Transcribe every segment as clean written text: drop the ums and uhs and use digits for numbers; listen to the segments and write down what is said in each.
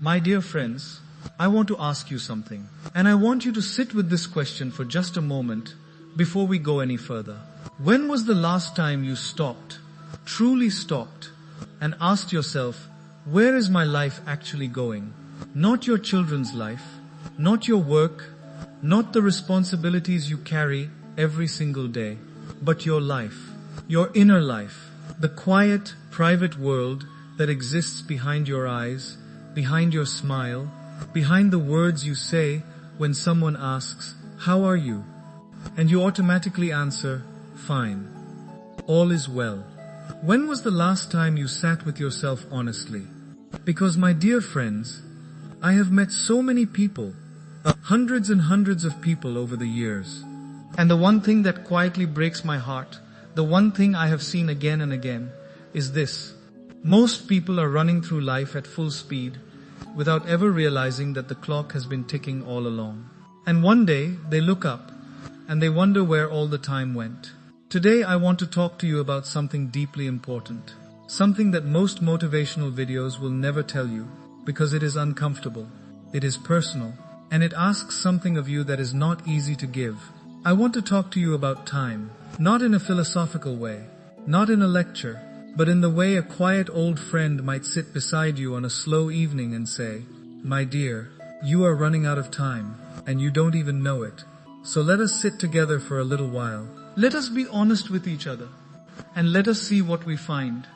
My dear friends, I want to ask you something. And I want you to sit with this question for just a moment before we go any further. When was the last time you stopped, truly stopped, and asked yourself, where is my life actually going? Not your children's life, not your work, not the responsibilities you carry every single day, but your life, your inner life, the quiet, private world that exists behind your eyes, behind your smile, behind the words you say when someone asks, how are you? And you automatically answer, fine. All is well. When was the last time you sat with yourself honestly? Because my dear friends, I have met so many people, hundreds and hundreds of people over the years. And the one thing that quietly breaks my heart, the one thing I have seen again and again, is this. Most people are running through life at full speed without ever realizing that the clock has been ticking all along. And one day they look up and they wonder where all the time went. Today I want to talk to you about something deeply important. Something that most motivational videos will never tell you because it is uncomfortable, it is personal, and it asks something of you that is not easy to give. I want to talk to you about time, not in a philosophical way, not in a lecture, but in the way a quiet old friend might sit beside you on a slow evening and say, my dear, you are running out of time, and you don't even know it. So let us sit together for a little while. Let us be honest with each other, and let us see what we find.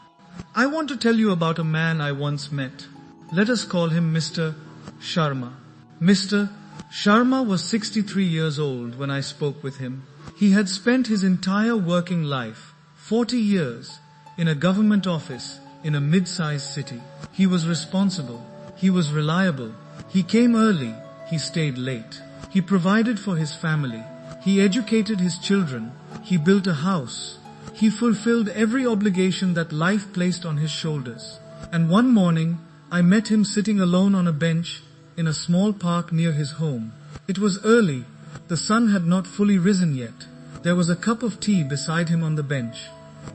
I want to tell you about a man I once met. Let us call him Mr. Sharma. Mr. Sharma was 63 years old when I spoke with him. He had spent his entire working life, 40 years, in a government office in a mid-sized city. He was responsible. He was reliable. He came early. He stayed late. He provided for his family. He educated his children. He built a house. He fulfilled every obligation that life placed on his shoulders. And one morning, I met him sitting alone on a bench in a small park near his home. It was early. The sun had not fully risen yet. There was a cup of tea beside him on the bench,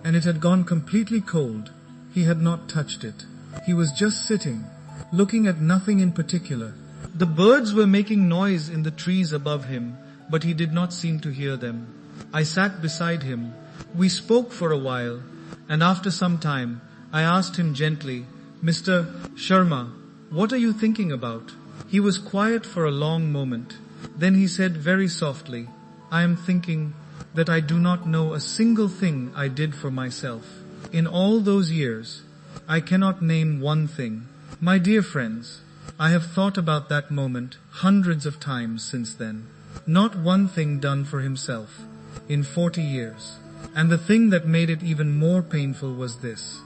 and it had gone completely cold. He had not touched it. He was just sitting, looking at nothing in particular. The birds were making noise in the trees above him, but he did not seem to hear them. I sat beside him. We spoke for a while, and after some time, I asked him gently, Mr. Sharma, what are you thinking about? He was quiet for a long moment. Then he said very softly, I am thinking that I do not know a single thing I did for myself. In all those years, I cannot name one thing. My dear friends, I have thought about that moment hundreds of times since then. Not one thing done for himself in 40 years. And the thing that made it even more painful was this.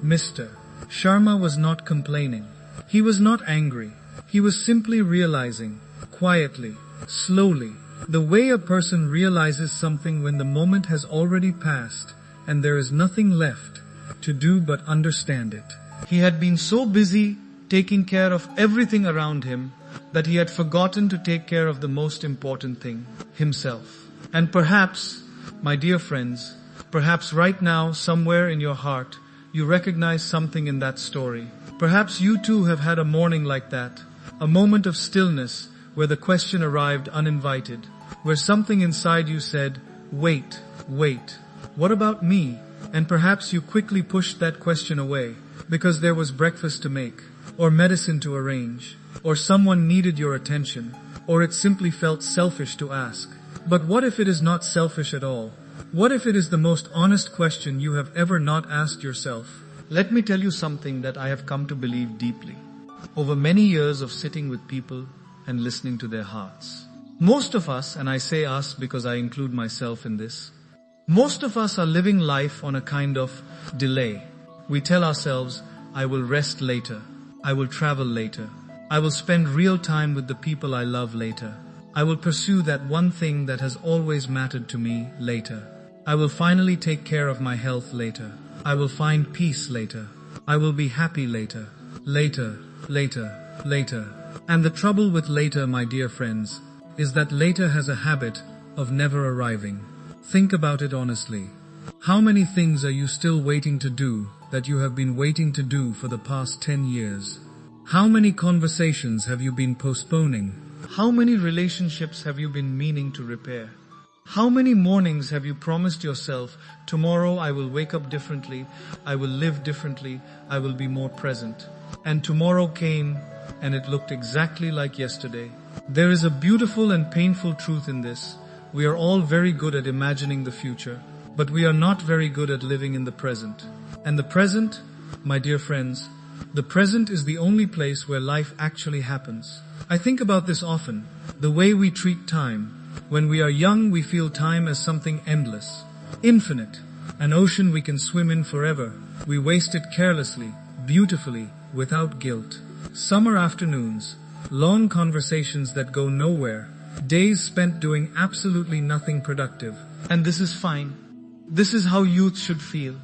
Mr. Sharma was not complaining. He was not angry. He was simply realizing, quietly, slowly, the way a person realizes something when the moment has already passed and there is nothing left to do but understand it. He had been so busy taking care of everything around him that he had forgotten to take care of the most important thing, himself. And perhaps, my dear friends, perhaps right now, somewhere in your heart, you recognize something in that story. Perhaps you too have had a morning like that, a moment of stillness where the question arrived uninvited, where something inside you said, wait, what about me? And perhaps you quickly pushed that question away because there was breakfast to make, or medicine to arrange, or someone needed your attention, or it simply felt selfish to ask. But what if it is not selfish at all? What if it is the most honest question you have ever not asked yourself? Let me tell you something that I have come to believe deeply over many years of sitting with people and listening to their hearts. Most of us, and I say us because I include myself in this, most of us are living life on a kind of delay. We tell ourselves, I will rest later. I will travel later. I will spend real time with the people I love later. I will pursue that one thing that has always mattered to me later. I will finally take care of my health later. I will find peace later. I will be happy later. Later. And the trouble with later, my dear friends, is that later has a habit of never arriving. Think about it honestly. How many things are you still waiting to do that you have been waiting to do for the past 10 years? How many conversations have you been postponing? How many relationships have you been meaning to repair? How many mornings have you promised yourself, tomorrow I will wake up differently, I will live differently, I will be more present? And tomorrow came, and it looked exactly like yesterday. There is a beautiful and painful truth in this. We are all very good at imagining the future, but we are not very good at living in the present. And the present, my dear friends, the present is the only place where life actually happens. I think about this often, the way we treat time. When we are young, we feel time as something endless, infinite, an ocean we can swim in forever. We waste it carelessly, beautifully, without guilt. Summer afternoons, long conversations that go nowhere, days spent doing absolutely nothing productive. And this is fine. This is how youth should feel.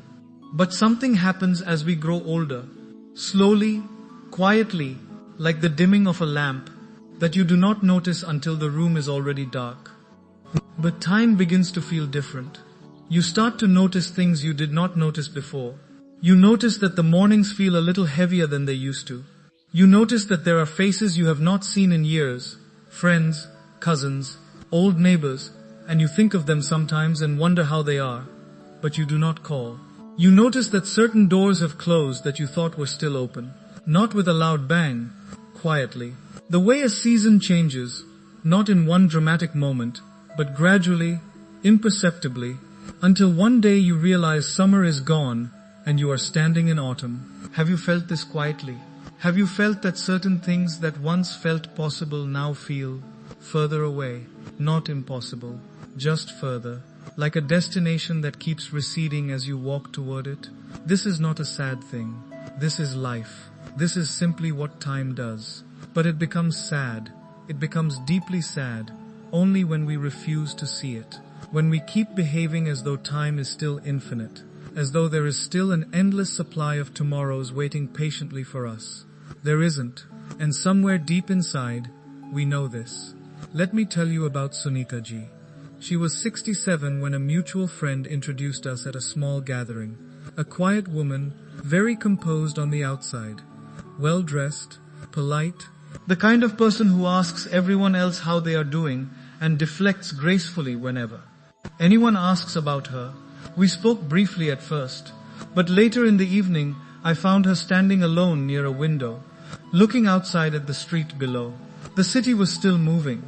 But something happens as we grow older. Slowly, quietly, like the dimming of a lamp that you do not notice until the room is already dark. But time begins to feel different. You start to notice things you did not notice before. You notice that the mornings feel a little heavier than they used to. You notice that there are faces you have not seen in years, friends, cousins, old neighbors, and you think of them sometimes and wonder how they are, but you do not call. You notice that certain doors have closed that you thought were still open, not with a loud bang, quietly. The way a season changes, not in one dramatic moment, but gradually, imperceptibly, until one day you realize summer is gone and you are standing in autumn. Have you felt this quietly? Have you felt that certain things that once felt possible now feel further away? Not impossible, just further, like a destination that keeps receding as you walk toward it? This is not a sad thing. This is life. This is simply what time does. But it becomes sad. It becomes deeply sad only when we refuse to see it. When we keep behaving as though time is still infinite, as though there is still an endless supply of tomorrows waiting patiently for us. There isn't, and somewhere deep inside, we know this. Let me tell you about Sunita ji. She was 67 when a mutual friend introduced us at a small gathering. A quiet woman, very composed on the outside, well-dressed, polite, the kind of person who asks everyone else how they are doing and deflects gracefully whenever anyone asks about her. We spoke briefly at first, but later in the evening I found her standing alone near a window, looking outside at the street below. The city was still moving.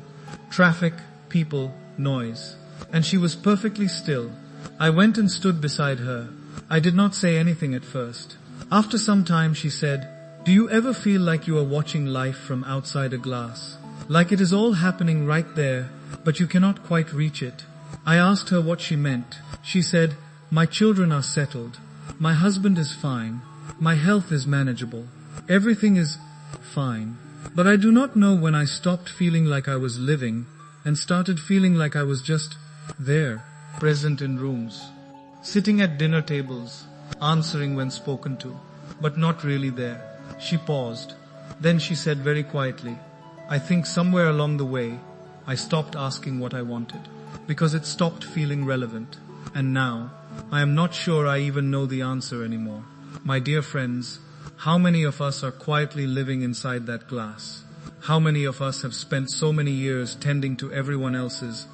Traffic, people, noise. And she was perfectly still. I went and stood beside her. I did not say anything at first. After some time she said, "Do you ever feel like you are watching life from outside a glass? Like it is all happening right there, but you cannot quite reach it?" I asked her what she meant. She said, "My children are settled. My husband is fine. My health is manageable. Everything is fine. But I do not know when I stopped feeling like I was living and started feeling like I was just there, present in rooms, sitting at dinner tables, answering when spoken to, but not really there." She paused. Then she said very quietly, "I think somewhere along the way, I stopped asking what I wanted, because it stopped feeling relevant. And now, I am not sure I even know the answer anymore." My dear friends, how many of us are quietly living inside that glass? How many of us have spent so many years tending to everyone else's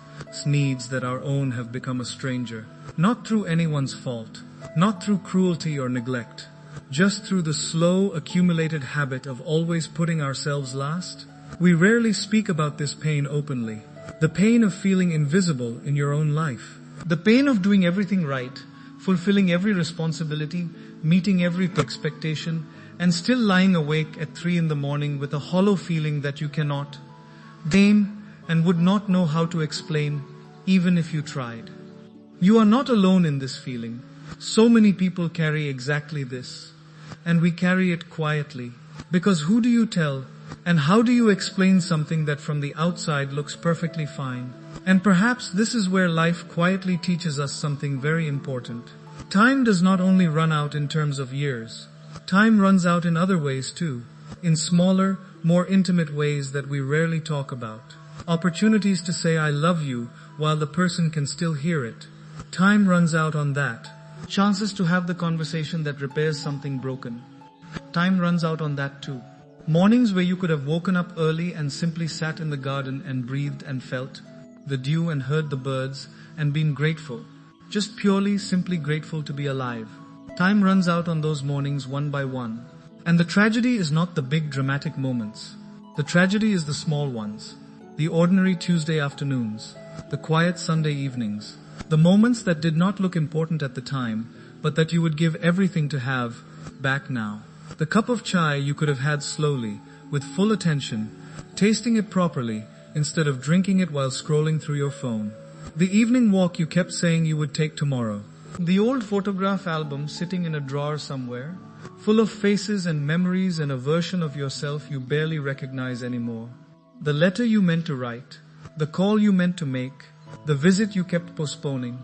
needs that our own have become a stranger? Not through anyone's fault, not through cruelty or neglect, just through the slow, accumulated habit of always putting ourselves last. We rarely speak about this pain openly. The pain of feeling invisible in your own life. The pain of doing everything right, fulfilling every responsibility, meeting every expectation, and still lying awake at 3 in the morning with a hollow feeling that you cannot name and would not know how to explain, even if you tried. You are not alone in this feeling. So many people carry exactly this. And we carry it quietly. Because who do you tell? And how do you explain something that from the outside looks perfectly fine? And perhaps this is where life quietly teaches us something very important. Time does not only run out in terms of years. Time runs out in other ways too. In smaller, more intimate ways that we rarely talk about. Opportunities to say "I love you" while the person can still hear it. Time runs out on that. Chances to have the conversation that repairs something broken. Time runs out on that too. Mornings where you could have woken up early and simply sat in the garden and breathed and felt the dew and heard the birds and been grateful. Just purely, simply grateful to be alive. Time runs out on those mornings one by one. And the tragedy is not the big dramatic moments. The tragedy is the small ones. The ordinary Tuesday afternoons. The quiet Sunday evenings. The moments that did not look important at the time, but that you would give everything to have back now. The cup of chai you could have had slowly, with full attention, tasting it properly, instead of drinking it while scrolling through your phone. The evening walk you kept saying you would take tomorrow. The old photograph album sitting in a drawer somewhere, full of faces and memories and a version of yourself you barely recognize anymore. The letter you meant to write, the call you meant to make, the visit you kept postponing.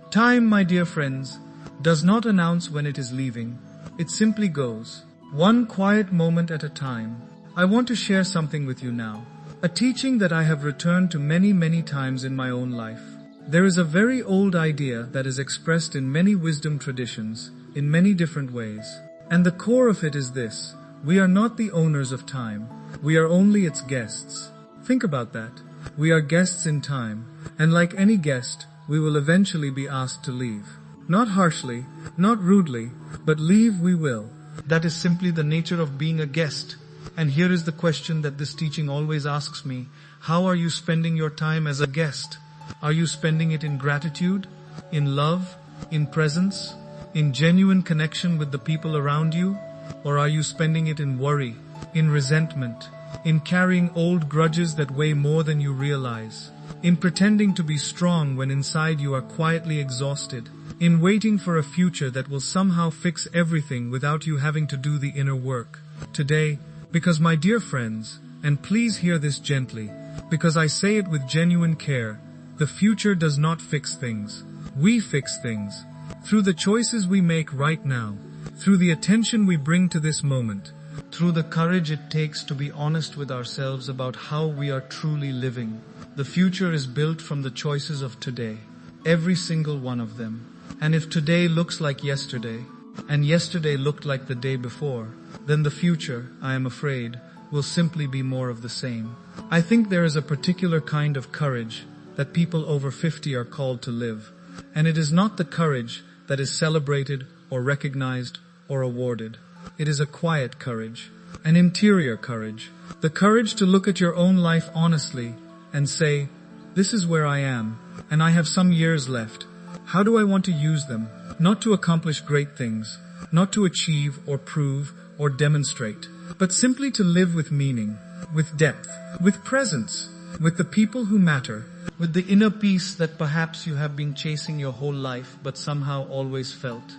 Time, my dear friends, does not announce when it is leaving. It simply goes, one quiet moment at a time. I want to share something with you now. A teaching that I have returned to many, many times in my own life. There is a very old idea that is expressed in many wisdom traditions, in many different ways. And the core of it is this: we are not the owners of time. We are only its guests. Think about that. We are guests in time, and like any guest, we will eventually be asked to leave. Not harshly, not rudely, but leave we will. That is simply the nature of being a guest. And here is the question that this teaching always asks me: how are you spending your time as a guest? Are you spending it in gratitude, in love, in presence, in genuine connection with the people around you? Or are you spending it in worry, in resentment, in carrying old grudges that weigh more than you realize, in pretending to be strong when inside you are quietly exhausted, in waiting for a future that will somehow fix everything without you having to do the inner work? Today, because my dear friends, and please hear this gently, because I say it with genuine care, the future does not fix things. We fix things. Through the choices we make right now, through the attention we bring to this moment, through the courage it takes to be honest with ourselves about how we are truly living. The future is built from the choices of today, every single one of them. And if today looks like yesterday, and yesterday looked like the day before, then the future, I am afraid, will simply be more of the same. I think there is a particular kind of courage that people over 50 are called to live. And it is not the courage that is celebrated or recognized or awarded. It is a quiet courage, an interior courage, the courage to look at your own life honestly and say, this is where I am, and I have some years left. How do I want to use them? Not to accomplish great things, not to achieve or prove or demonstrate, but simply to live with meaning, with depth, with presence, with the people who matter, with the inner peace that perhaps you have been chasing your whole life but somehow always felt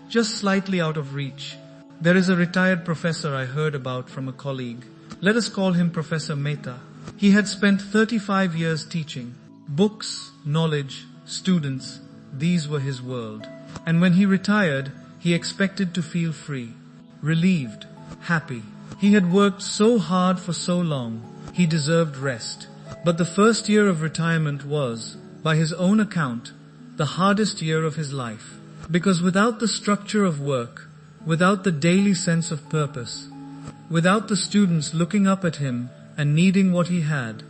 just slightly out of reach. There is a retired professor I heard about from a colleague. Let us call him Professor Mehta. He had spent 35 years teaching. Books, knowledge, students, these were his world. And when he retired, he expected to feel free, relieved, happy. He had worked so hard for so long. He deserved rest. But the first year of retirement was, by his own account, the hardest year of his life. Because without the structure of work, without the daily sense of purpose, without the students looking up at him and needing what he had,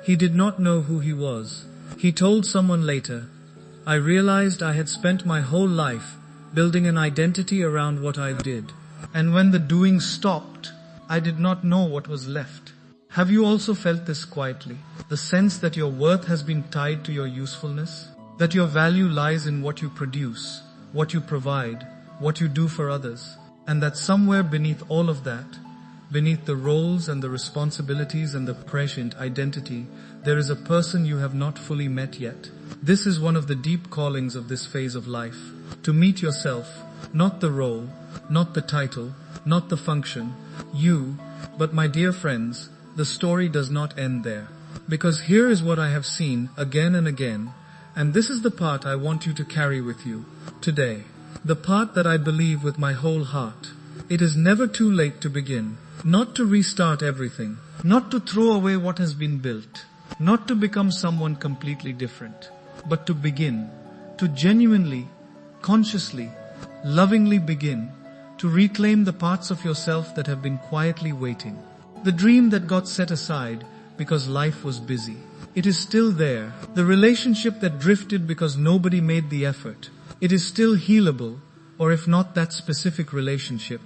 he did not know who he was. He told someone later, I realized I had spent my whole life building an identity around what I did. And when the doing stopped, I did not know what was left. Have you also felt this quietly? The sense that your worth has been tied to your usefulness? That your value lies in what you produce, what you provide, what you do for others? And that somewhere beneath all of that, beneath the roles and the responsibilities and the prescient identity, there is a person you have not fully met yet. This is one of the deep callings of this phase of life. To meet yourself, not the role, not the title, not the function, you, but my dear friends, the story does not end there. Because here is what I have seen again and again, and this is the part I want you to carry with you today. The part that I believe with my whole heart. It is never too late to begin, not to restart everything, not to throw away what has been built, not to become someone completely different, but to begin, to genuinely, consciously, lovingly begin, to reclaim the parts of yourself that have been quietly waiting. The dream that got set aside because life was busy. It is still there. The relationship that drifted because nobody made the effort. It is still healable, or if not that specific relationship,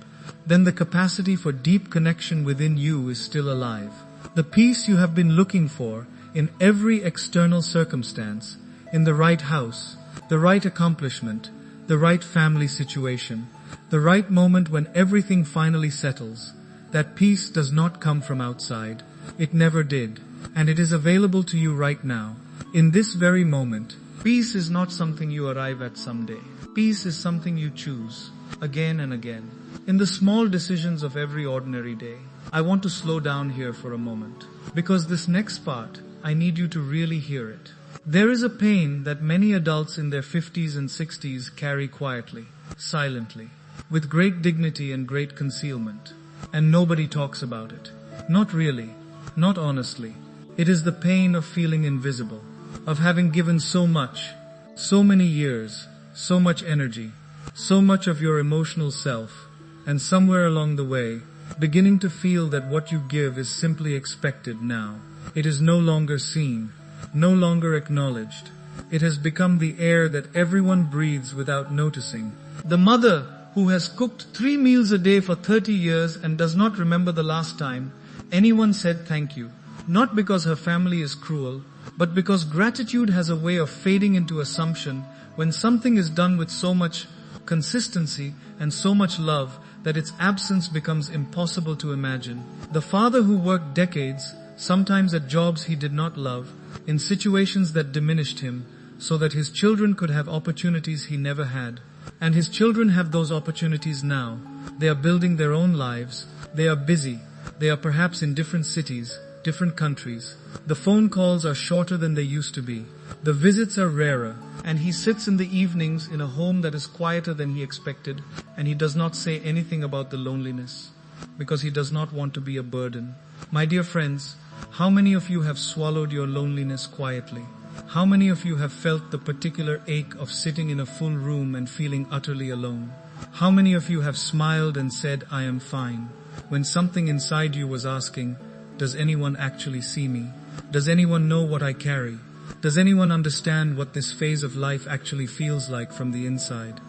then the capacity for deep connection within you is still alive. The peace you have been looking for in every external circumstance, in the right house, the right accomplishment, the right family situation, the right moment when everything finally settles, that peace does not come from outside. It never did, and it is available to you right now, in this very moment. Peace is not something you arrive at someday. Peace is something you choose, again and again. In the small decisions of every ordinary day. I want to slow down here for a moment, because this next part, I need you to really hear it. There is a pain that many adults in their 50s and 60s carry quietly, silently, with great dignity and great concealment. And nobody talks about it. Not really, not honestly. It is the pain of feeling invisible, of having given so much, so many years, so much energy, so much of your emotional self, and somewhere along the way, beginning to feel that what you give is simply expected now. It is no longer seen, no longer acknowledged. It has become the air that everyone breathes without noticing. The mother who has cooked 3 meals a day for 30 years and does not remember the last time anyone said thank you. Not because her family is cruel, but because gratitude has a way of fading into assumption when something is done with so much consistency and so much love that its absence becomes impossible to imagine. The father who worked decades, sometimes at jobs he did not love, in situations that diminished him, so that his children could have opportunities he never had. And his children have those opportunities now. They are building their own lives. They are busy. They are perhaps in different cities, different countries. The phone calls are shorter than they used to be. The visits are rarer. And he sits in the evenings in a home that is quieter than he expected, and he does not say anything about the loneliness, because he does not want to be a burden. My dear friends, how many of you have swallowed your loneliness quietly? How many of you have felt the particular ache of sitting in a full room and feeling utterly alone? How many of you have smiled and said, "I am fine," when something inside you was asking, "Does anyone actually see me? Does anyone know what I carry? Does anyone understand what this phase of life actually feels like from the inside?"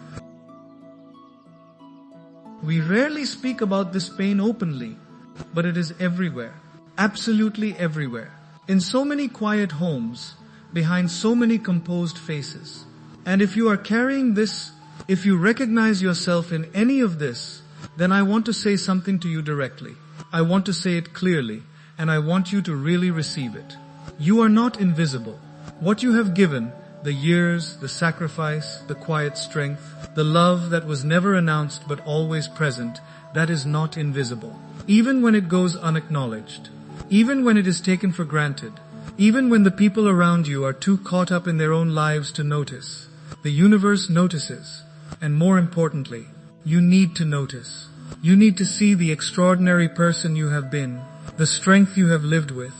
We rarely speak about this pain openly, but it is everywhere. Absolutely everywhere. In so many quiet homes, behind so many composed faces. And if you are carrying this, if you recognize yourself in any of this, then I want to say something to you directly. I want to say it clearly, and I want you to really receive it. You are not invisible. What you have given, the years, the sacrifice, the quiet strength, the love that was never announced but always present, that is not invisible. Even when it goes unacknowledged, even when it is taken for granted, even when the people around you are too caught up in their own lives to notice, the universe notices. And more importantly, you need to notice. You need to see the extraordinary person you have been, the strength you have lived with,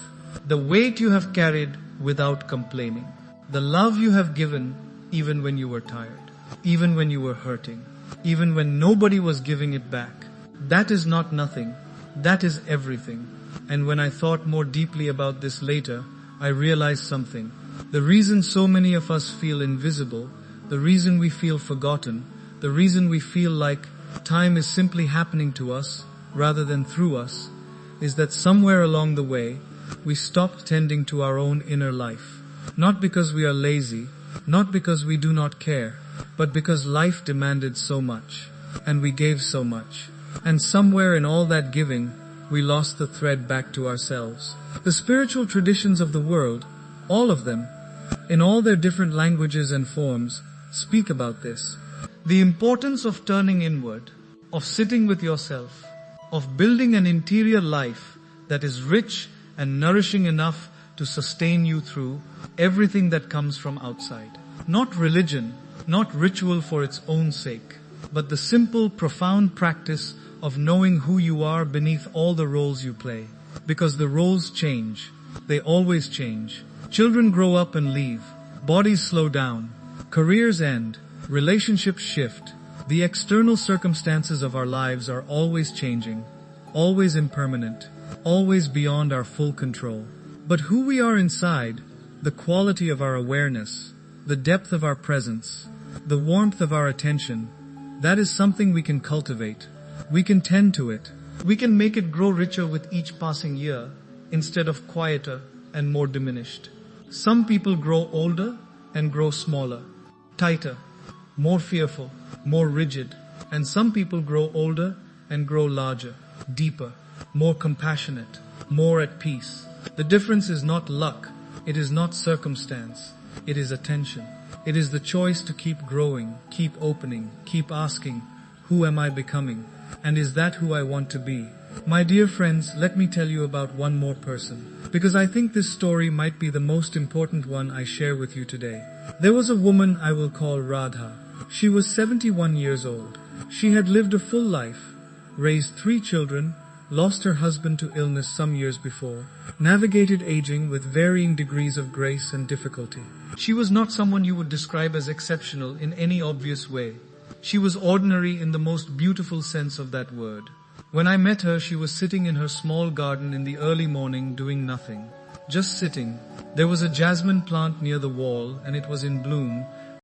the weight you have carried without complaining, the love you have given even when you were tired, even when you were hurting, even when nobody was giving it back. That is not nothing. That is everything. And when I thought more deeply about this later, I realized something. The reason so many of us feel invisible, the reason we feel forgotten, the reason we feel like time is simply happening to us rather than through us, is that somewhere along the way, we stopped tending to our own inner life. Not because we are lazy, not because we do not care, but because life demanded so much, and we gave so much. And somewhere in all that giving, we lost the thread back to ourselves. The spiritual traditions of the world, all of them, in all their different languages and forms, speak about this. The importance of turning inward, of sitting with yourself, of building an interior life that is rich and nourishing enough to sustain you through everything that comes from outside. Not religion, not ritual for its own sake, but the simple, profound practice of knowing who you are beneath all the roles you play. Because the roles change. They always change. Children grow up and leave. Bodies slow down. Careers end. Relationships shift. The external circumstances of our lives are always changing, always impermanent. always beyond our full control. But who we are inside, the quality of our awareness, the depth of our presence, the warmth of our attention, that is something we can cultivate. We can tend to it. We can make it grow richer with each passing year, instead of quieter and more diminished. Some people grow older and grow smaller, tighter, more fearful, more rigid, and some people grow older and grow larger, deeper, more compassionate, more at peace. The difference is not luck, it is not circumstance, it is attention. It is the choice to keep growing, keep opening, keep asking, who am I becoming? And is that who I want to be? My dear friends, let me tell you about one more person, because I think this story might be the most important one I share with you today. There was a woman I will call Radha. She was 71 years old. She had lived a full life, raised 3 children, lost her husband to illness some years before, navigated aging with varying degrees of grace and difficulty. She was not someone you would describe as exceptional in any obvious way. She was ordinary in the most beautiful sense of that word. When I met her, she was sitting in her small garden in the early morning doing nothing. Just sitting. There was a jasmine plant near the wall and it was in bloom,